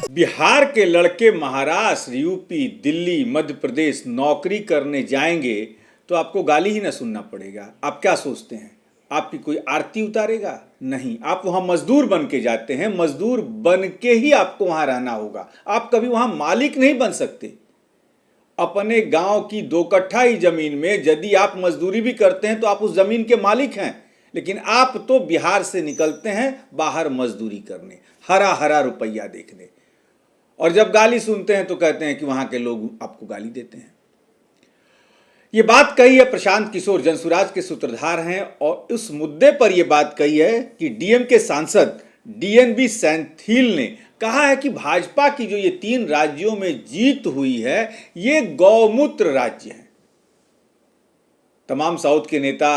बिहार के लड़के महाराष्ट्र, यूपी, दिल्ली, मध्य प्रदेश नौकरी करने जाएंगे तो आपको गाली ही ना सुनना पड़ेगा। आप क्या सोचते हैं आपकी कोई आरती उतारेगा? नहीं, आप वहां मजदूर बन के जाते हैं, मजदूर बन के ही आपको वहां रहना होगा। आप कभी वहां मालिक नहीं बन सकते। अपने गांव की 2 कट्ठा ही जमीन में यदि आप मजदूरी भी करते हैं तो आप उस जमीन के मालिक हैं। लेकिन आप तो बिहार से निकलते हैं बाहर मजदूरी करने, हरा हरा रुपया देखने, और जब गाली सुनते हैं तो कहते हैं कि वहां के लोग आपको गाली देते हैं। ये बात कही है प्रशांत किशोर, जनसुराज के सूत्रधार हैं, और उस मुद्दे पर यह बात कही है कि डीएमके सांसद डीएनबी सेंथिल ने कहा है कि भाजपा की जो ये 3 राज्यों में जीत हुई है ये गौमूत्र राज्य है। तमाम साउथ के नेता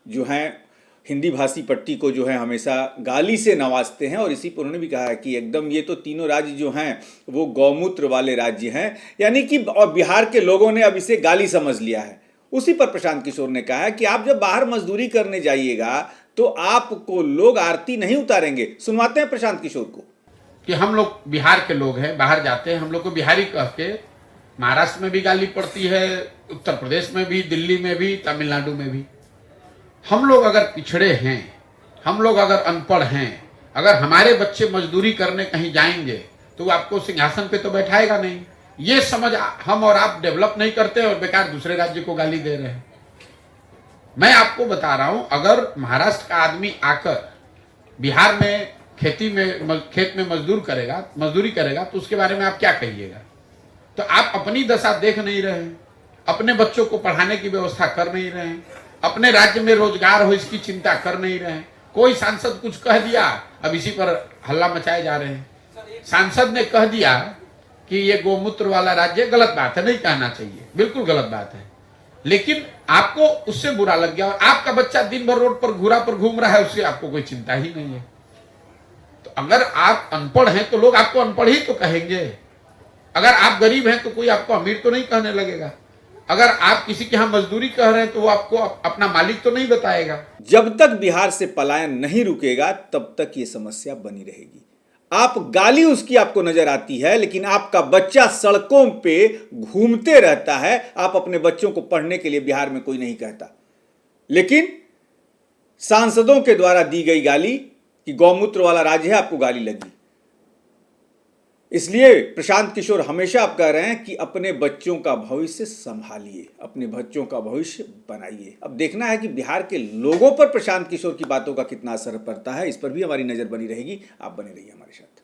जो हैं हिंदी भाषी पट्टी को जो है हमेशा गाली से नवाजते हैं, और इसी पर उन्होंने भी कहा है कि एकदम ये तो तीनों राज्य जो हैं वो गौमूत्र वाले राज्य हैं, यानी कि और बिहार के लोगों ने अब इसे गाली समझ लिया है। उसी पर प्रशांत किशोर ने कहा है कि आप जब बाहर मजदूरी करने जाइएगा तो आपको लोग आरती नहीं उतारेंगे। सुनवाते हैं प्रशांत किशोर को। कि हम लोग बिहार के लोग हैं, बाहर जाते हैं, हम लोग को बिहारी कह के महाराष्ट्र में भी गाली पड़ती है, उत्तर प्रदेश में भी, दिल्ली में भी, तमिलनाडु में भी। हम लोग अगर पिछड़े हैं, हम लोग अगर अनपढ़ हैं, अगर हमारे बच्चे मजदूरी करने कहीं जाएंगे तो वो आपको सिंहासन पे तो बैठाएगा नहीं। ये समझ हम और आप डेवलप नहीं करते और बेकार दूसरे राज्य को गाली दे रहे हैं। मैं आपको बता रहा हूं, अगर महाराष्ट्र का आदमी आकर बिहार में खेत में मजदूरी करेगा तो उसके बारे में आप क्या कहिएगा? तो आप अपनी दशा देख नहीं रहे हैं, अपने बच्चों को पढ़ाने की व्यवस्था कर नहीं रहे हैं, अपने राज्य में रोजगार हो इसकी चिंता कर नहीं रहे हैं। कोई सांसद कुछ कह दिया, अब इसी पर हल्ला मचाए जा रहे हैं। सांसद ने कह दिया कि ये गोमूत्र वाला राज्य, गलत बात है, नहीं कहना चाहिए, बिल्कुल गलत बात है, लेकिन आपको उससे बुरा लग गया और आपका बच्चा दिन भर रोड पर घूरा पर घूम रहा है, उससे आपको कोई चिंता ही नहीं है। तो अगर आप अनपढ़ हैं तो लोग आपको अनपढ़ ही तो कहेंगे। अगर आप गरीब हैं तो कोई आपको अमीर तो नहीं कहने लगेगा। अगर आप किसी के यहां मजदूरी कह रहे हैं तो वो आपको अपना मालिक तो नहीं बताएगा। जब तक बिहार से पलायन नहीं रुकेगा तब तक ये समस्या बनी रहेगी। आप गाली उसकी आपको नजर आती है, लेकिन आपका बच्चा सड़कों पे घूमते रहता है। आप अपने बच्चों को पढ़ने के लिए बिहार में कोई नहीं कहता, लेकिन सांसदों के द्वारा दी गई गाली कि गौमूत्र वाला राज्य है, आपको गाली लगी। इसलिए प्रशांत किशोर हमेशा आप कह रहे हैं कि अपने बच्चों का भविष्य संभालिए, अपने बच्चों का भविष्य बनाइए। अब देखना है कि बिहार के लोगों पर प्रशांत किशोर की बातों का कितना असर पड़ता है, इस पर भी हमारी नजर बनी रहेगी। आप बने रहिए हमारे साथ।